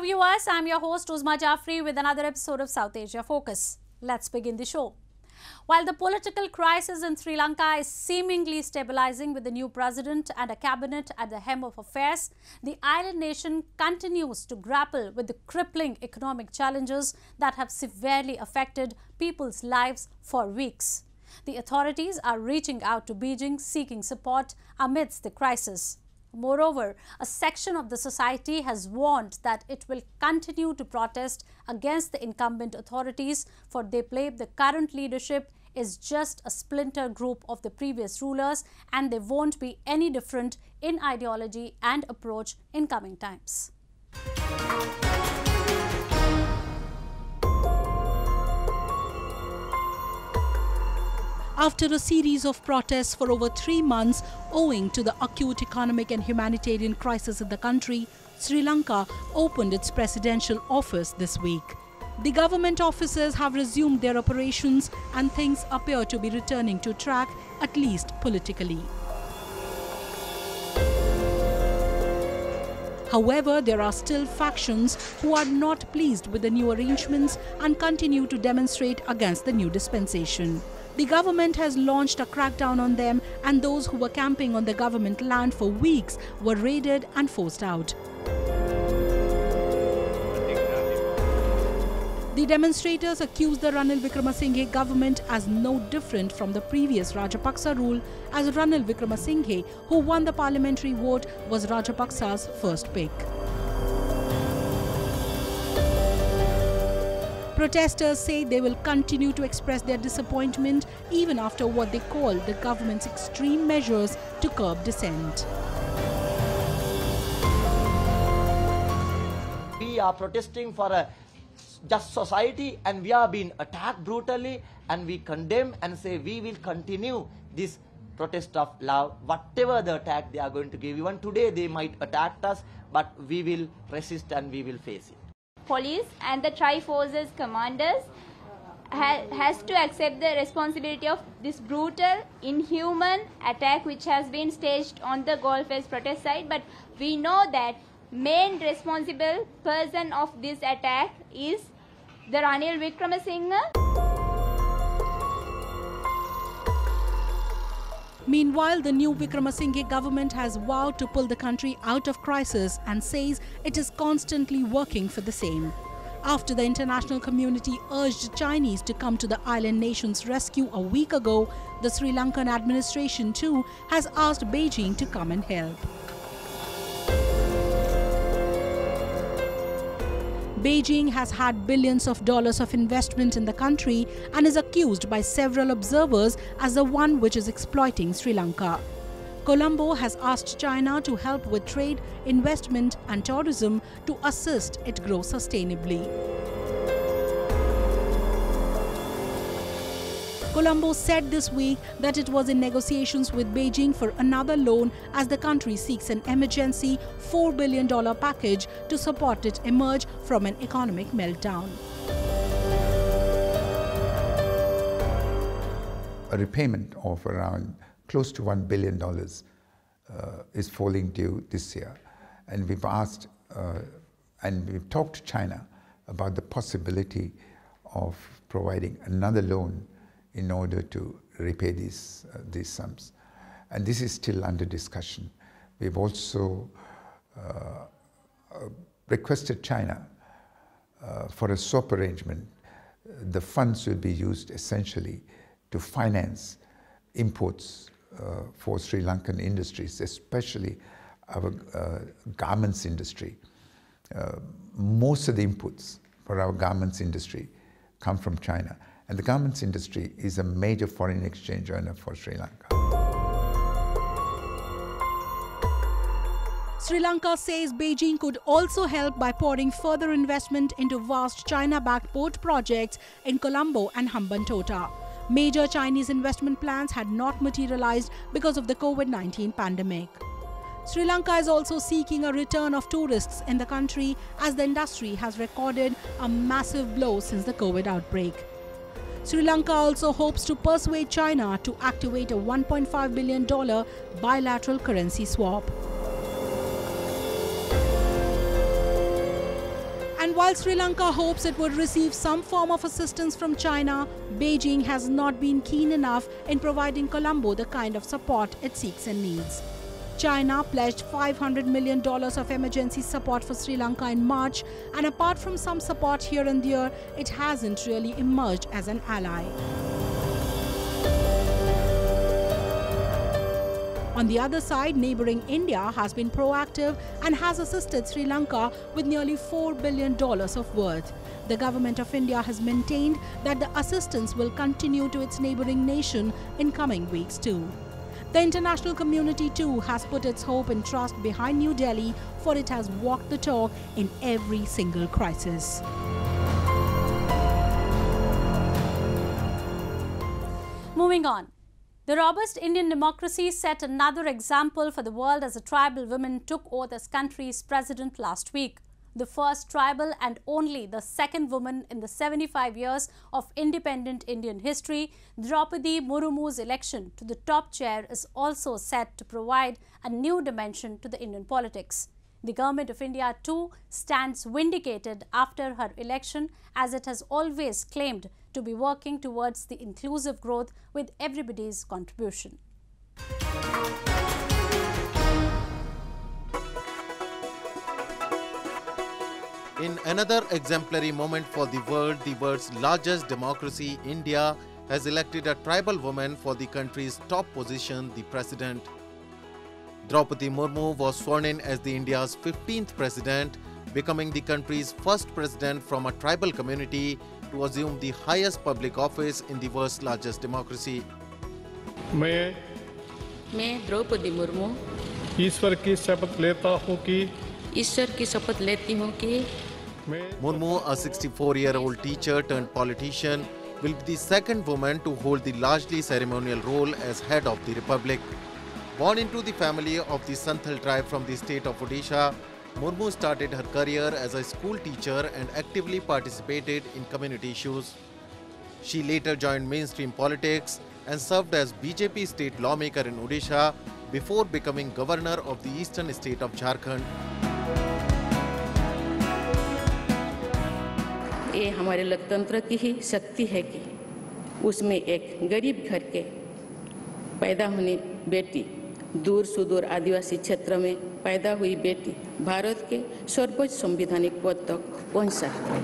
viewers, I'm your host Uzma Jafri with another episode of South Asia Focus. Let's begin the show. While the political crisis in Sri Lanka is seemingly stabilizing with the new president and a cabinet at the helm of affairs, the island nation continues to grapple with the crippling economic challenges that have severely affected people's lives for weeks. The authorities are reaching out to Beijing seeking support amidst the crisis. Moreover, a section of the society has warned that it will continue to protest against the incumbent authorities, for they blame the current leadership is just a splinter group of the previous rulers and they won't be any different in ideology and approach in coming times. After a series of protests for over 3 months owing to the acute economic and humanitarian crisis in the country, Sri Lanka opened its presidential office this week. The government offices have resumed their operations and things appear to be returning to track, at least politically. However, there are still factions who are not pleased with the new arrangements and continue to demonstrate against the new dispensation. The government has launched a crackdown on them, and those who were camping on the government land for weeks were raided and forced out. The demonstrators accused the Ranil Wickremesinghe government as no different from the previous Rajapaksa rule, as Ranil Wickremesinghe, who won the parliamentary vote, was Rajapaksa's first pick. Protesters say they will continue to express their disappointment even after what they call the government's extreme measures to curb dissent. We are protesting for a just society and we are being attacked brutally, and we condemn and say we will continue this protest of love, whatever the attack they are going to give. Even today they might attack us, but we will resist and we will face it. Police and the Tri-Forces commanders has to accept the responsibility of this brutal, inhuman attack which has been staged on the Goldfest protest site. But we know that main responsible person of this attack is the Ranil Wickremesinghe. Meanwhile, the new Wickremesinghe government has vowed to pull the country out of crisis and says it is constantly working for the same. After the international community urged Chinese to come to the island nation's rescue a week ago, the Sri Lankan administration too has asked Beijing to come and help. Beijing has had billions of dollars of investment in the country and is accused by several observers as the one which is exploiting Sri Lanka. Colombo has asked China to help with trade, investment and tourism to assist it grow sustainably. Colombo said this week that it was in negotiations with Beijing for another loan as the country seeks an emergency $4 billion package to support it emerge from an economic meltdown. A repayment of around close to $1 billion is falling due this year. And we've asked and we've talked to China about the possibility of providing another loan in order to repay these sums. And this is still under discussion. We've also requested China for a swap arrangement. The funds will be used essentially to finance imports for Sri Lankan industries, especially our garments industry. Most of the inputs for our garments industry come from China. And the garments industry is a major foreign exchange earner for Sri Lanka. Sri Lanka says Beijing could also help by pouring further investment into vast China-backed port projects in Colombo and Hambantota. Major Chinese investment plans had not materialized because of the COVID-19 pandemic. Sri Lanka is also seeking a return of tourists in the country as the industry has recorded a massive blow since the COVID outbreak. Sri Lanka also hopes to persuade China to activate a $1.5 billion bilateral currency swap. While Sri Lanka hopes it would receive some form of assistance from China, Beijing has not been keen enough in providing Colombo the kind of support it seeks and needs. China pledged $500 million of emergency support for Sri Lanka in March, and apart from some support here and there, it hasn't really emerged as an ally. On the other side, neighboring India has been proactive and has assisted Sri Lanka with nearly $4 billion of worth. The government of India has maintained that the assistance will continue to its neighboring nation in coming weeks too. The international community too has put its hope and trust behind New Delhi, for it has walked the talk in every single crisis. Moving on. The robust Indian democracy set another example for the world as a tribal woman took oath as country's president last week. The first tribal and only the second woman in the 75 years of independent Indian history, Draupadi Murmu's election to the top chair is also set to provide a new dimension to the Indian politics. The Government of India too stands vindicated after her election, as it has always claimed to be working towards the inclusive growth with everybody's contribution. In another exemplary moment for the world's largest democracy, India has elected a tribal woman for the country's top position, the president. Draupadi Murmu was sworn in as the India's 15th president, becoming the country's first president from a tribal community to assume the highest public office in the world's largest democracy. मैं द्रौपदी मुर्मू ईश्वर की शपथ लेती हूँ कि Murmu, a 64-year-old teacher turned politician, will be the second woman to hold the largely ceremonial role as head of the republic. Born into the family of the Santhal tribe from the state of Odisha, Murmu started her career as a school teacher and actively participated in community issues. She later joined mainstream politics and served as BJP state lawmaker in Odisha before becoming governor of the eastern state of Jharkhand. ये हमारे लोकतंत्र की ही शक्ति है कि उसमें एक गरीब घर के पैदा होने बेटी, दूर सुदूर आदिवासी क्षेत्र में पैदा हुई बेटी भारत के सर्वोच्च संवैधानिक पद तक पहुंच सकती है.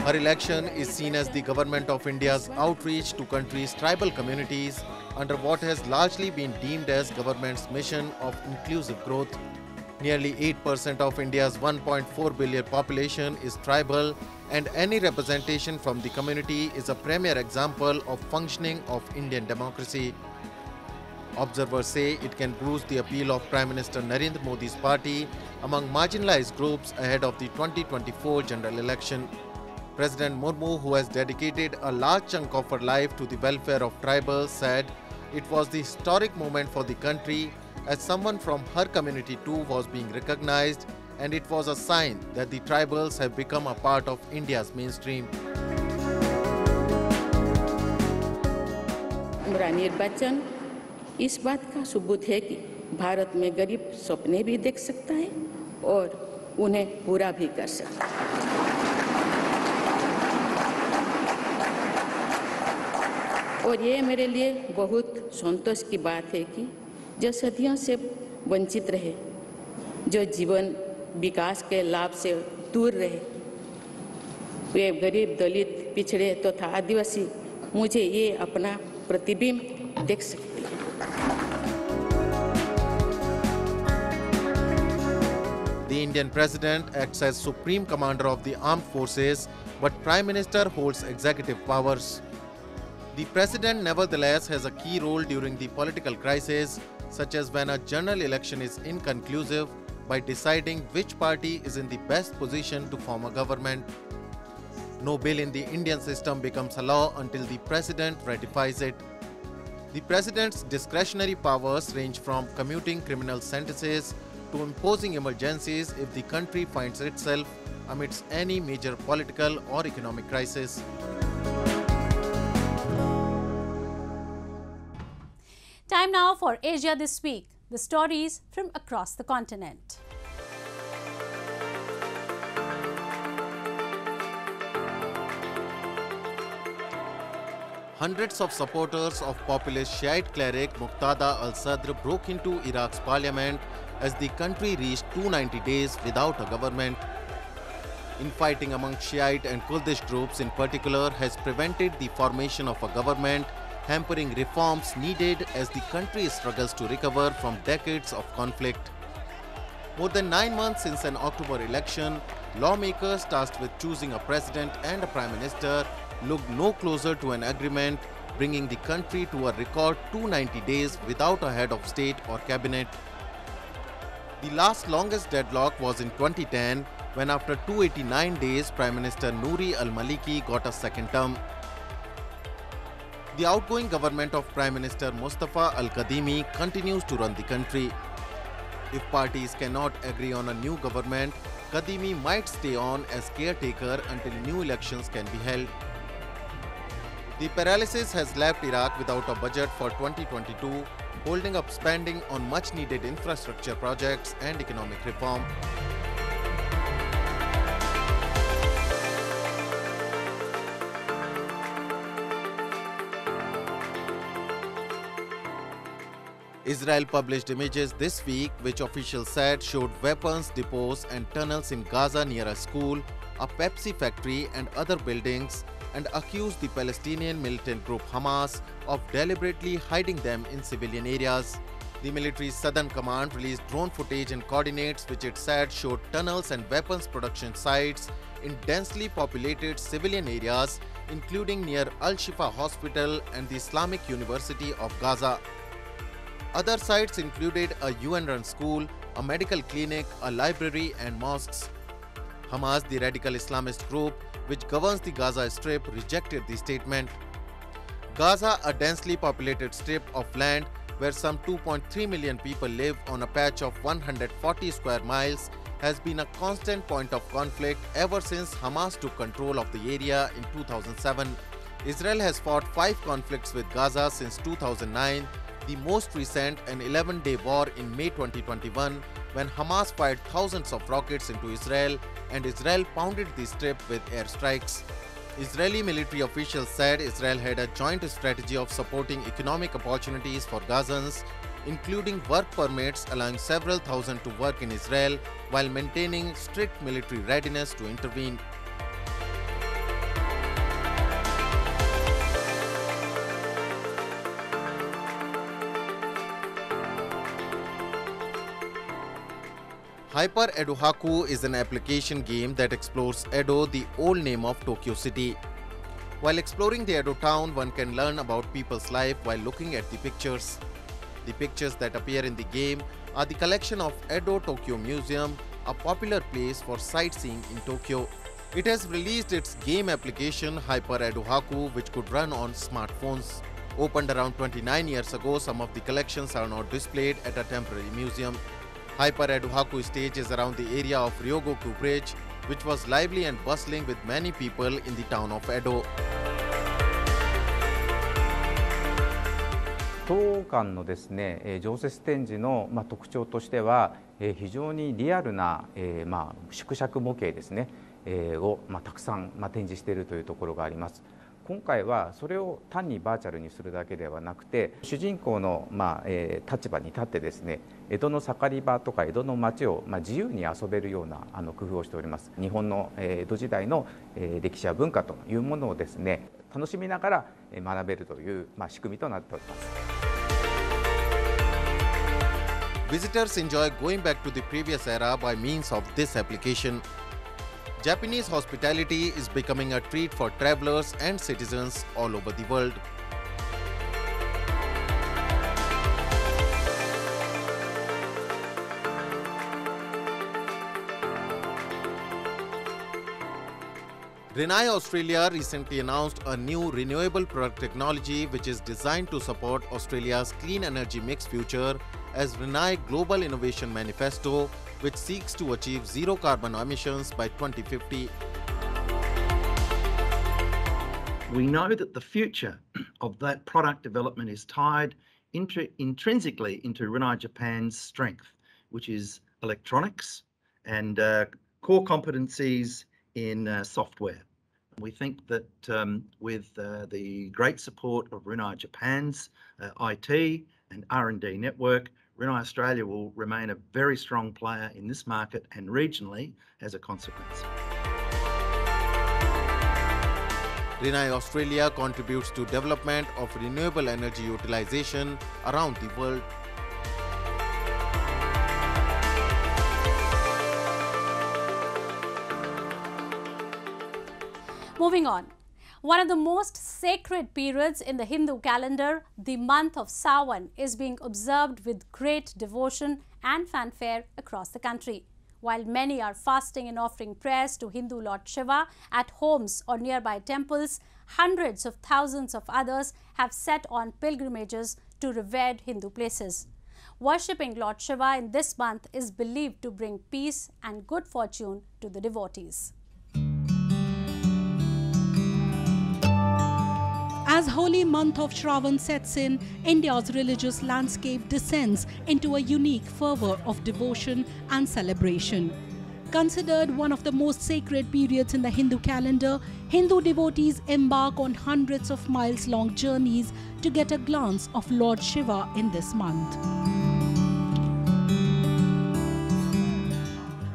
Her election is seen as the Government of India's outreach to country's tribal communities under what has largely been deemed as government's mission of inclusive growth. Nearly 8% of India's 1.4 billion population is tribal, and any representation from the community is a premier example of functioning of Indian democracy. Observers say it can boost the appeal of Prime Minister Narendra Modi's party among marginalized groups ahead of the 2024 general election. President Murmu, who has dedicated a large chunk of her life to the welfare of tribals, said it was the historic moment for the country as someone from her community too was being recognized, and it was a sign that the tribals have become a part of India's mainstream. मेरा निर्वाचन इस बात का सबूत है कि भारत में गरीब सपने भी देख सकता है और उन्हें पूरा भी कर सकता है. और ये मेरे लिए बहुत संतोष की बात है कि जो सदियों से वंचित रहे, जो जीवन विकास के लाभ से दूर रहे, वे गरीब, दलित, पिछड़े तथा आदिवासी मुझे ये अपना प्रतिबिंब देख सकते हैं. The Indian President acts as Supreme Commander of the Armed Forces, but Prime Minister holds executive powers. The President nevertheless has a key role during the political crisis, such as when a general election is inconclusive, by deciding which party is in the best position to form a government. No bill in the Indian system becomes a law until the President ratifies it. The President's discretionary powers range from commuting criminal sentences to imposing emergencies if the country finds itself amidst any major political or economic crisis. Time now for Asia This Week. The stories from across the continent. Hundreds of supporters of populist Shiite cleric Muqtada al-Sadr broke into Iraq's parliament as the country reached 290 days without a government. Infighting among Shiite and Kurdish groups in particular has prevented the formation of a government, hampering reforms needed as the country struggles to recover from decades of conflict. More than 9 months since an October election, lawmakers tasked with choosing a president and a prime minister looked no closer to an agreement, bringing the country to a record 290 days without a head of state or cabinet. The last longest deadlock was in 2010, when after 289 days, Prime Minister Nouri al-Maliki got a second term. The outgoing government of Prime Minister Mustafa al-Kadhimi continues to run the country. If parties cannot agree on a new government, Kadhimi might stay on as caretaker until new elections can be held. The paralysis has left Iraq without a budget for 2022, holding up spending on much-needed infrastructure projects and economic reform. Israel published images this week which officials said showed weapons depots and tunnels in Gaza near a school, a Pepsi factory and other buildings, and accused the Palestinian militant group Hamas of deliberately hiding them in civilian areas. The military's Southern Command released drone footage and coordinates which it said showed tunnels and weapons production sites in densely populated civilian areas, including near Al-Shifa Hospital and the Islamic University of Gaza. Other sites included a UN-run school, a medical clinic, a library and mosques. Hamas, the radical Islamist group which governs the Gaza Strip, rejected the statement. Gaza, a densely populated strip of land where some 2.3 million people live on a patch of 140 square miles, has been a constant point of conflict ever since Hamas took control of the area in 2007. Israel has fought 5 conflicts with Gaza since 2009, the most recent an 11-day war in May 2021 when Hamas fired thousands of rockets into Israel and Israel pounded the strip with airstrikes. Israeli military officials said Israel had a joint strategy of supporting economic opportunities for Gazans, including work permits allowing several thousand to work in Israel while maintaining strict military readiness to intervene. Hyper Edohaku is an application game that explores Edo, the old name of Tokyo City. While exploring the Edo town, one can learn about people's life while looking at the pictures. The pictures that appear in the game are the collection of Edo Tokyo Museum, a popular place for sightseeing in Tokyo. It has released its game application Hyper Edohaku, which could run on smartphones. Opened around 29 years ago, some of the collections are now displayed at a temporary museum. Hyper Edohaku stage is around the area of Ryogoku Bridge, which was lively and bustling with many people in the town of Edo. 当館のですね、常設展示の特徴としては、非常にリアルな縮尺模型ですね、をたくさん展示しているというところがあります。今回はそれを単にバーチャルにするだけではなくて、主人公の立場に立ってですね、江戸の盛り場とか江戸の町を自由に遊べるような工夫をしております。日本の江戸時代の歴史や文化というものをですね、楽しみながら学べるという仕組みとなっております。Visitors enjoy going back to the previous era by means of this application. Japanese hospitality is becoming a treat for travelers and citizens all over the world. Rinnai Australia recently announced a new renewable product technology which is designed to support Australia's clean energy mix future as Rinnai Global Innovation Manifesto, which seeks to achieve zero carbon emissions by 2050. We know that the future of that product development is tied intrinsically into Rinnai Japan's strength, which is electronics and core competencies in software. We think that with the great support of Rinnai Japan's IT and R&D network, Rinnai Australia will remain a very strong player in this market and regionally as a consequence. Rinnai Australia contributes to development of renewable energy utilization around the world. Moving on. One of the most sacred periods in the Hindu calendar, the month of Sawan, is being observed with great devotion and fanfare across the country. While many are fasting and offering prayers to Hindu Lord Shiva at homes or nearby temples, hundreds of thousands of others have set on pilgrimages to revered Hindu places. Worshipping Lord Shiva in this month is believed to bring peace and good fortune to the devotees. As holy month of Shravan sets in, India's religious landscape descends into a unique fervour of devotion and celebration. Considered one of the most sacred periods in the Hindu calendar, Hindu devotees embark on hundreds of miles-long journeys to get a glance of Lord Shiva in this month.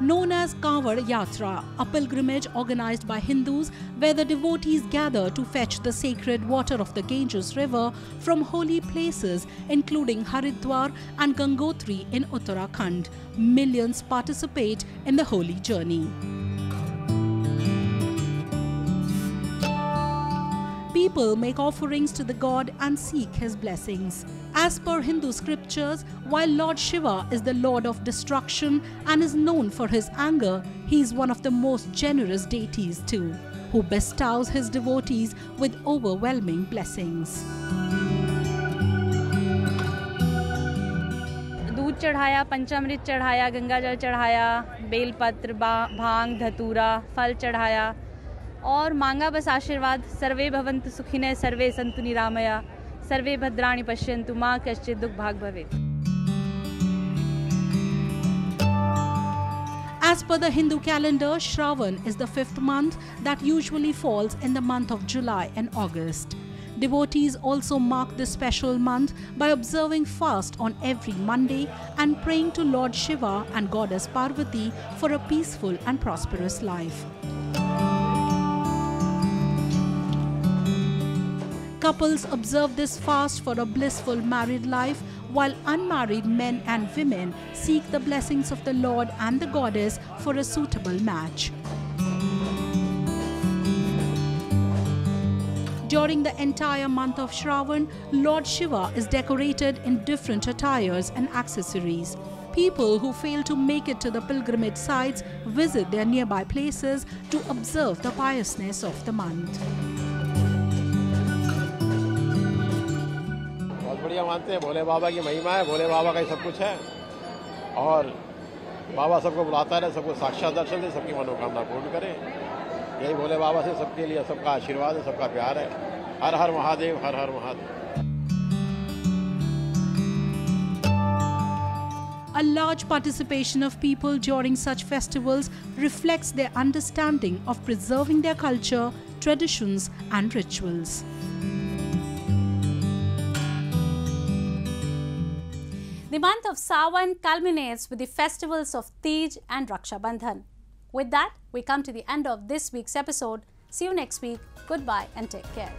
Known as Kanwar Yatra, a pilgrimage organized by Hindus where the devotees gather to fetch the sacred water of the Ganges river from holy places including Haridwar and Gangotri in Uttarakhand. Millions participate in the holy journey. People make offerings to the god and seek his blessings. As per Hindu scriptures, while Lord Shiva is the lord of destruction and is known for his anger, he is one of the most generous deities too, who bestows his devotees with overwhelming blessings. दूध चढ़ाया, पंचामृत चढ़ाया, गंगाजल चढ़ाया, बेलपत्र, भांग, धतूरा, फल चढ़ाया और मांगा बस आशीर्वाद। सर्वे भवन्तु सुखिनः, सर्वे सन्तु निरामया, सर्वे भद्राणि पश्यन्तु, मा कश्चित् दुःख भाग् भवेत्। As per the Hindu calendar, Shravan is the 5th month that usually falls in the month of July and August. Devotees also mark this special month by observing fast on every Monday and praying to Lord Shiva and Goddess Parvati for a peaceful and prosperous life. Couples observe this fast for a blissful married life, while unmarried men and women seek the blessings of the Lord and the Goddess for a suitable match. During the entire month of Shravan, Lord Shiva is decorated in different attires and accessories. People who fail to make it to the pilgrimage sites visit their nearby places to observe the piousness of the month. बढ़िया मानते हैं, भोले बाबा की महिमा है, भोले बाबा का ही सब कुछ है और बाबा सबको बुलाता रहे, सबको साक्षात दर्शन दे, सबकी मनोकामना पूर्ण करे। यही भोले बाबा से सबके लिए सबका आशीर्वाद है, सबका प्यार है। हर हर महादेव, हर हर Mahadev. A large participation of people during such festivals reflects their understanding of preserving their culture, traditions and rituals. The month of Sawan culminates with the festivals of Tej and Raksha Bandhan. With that, we come to the end of this week's episode. See you next week. Goodbye and take care.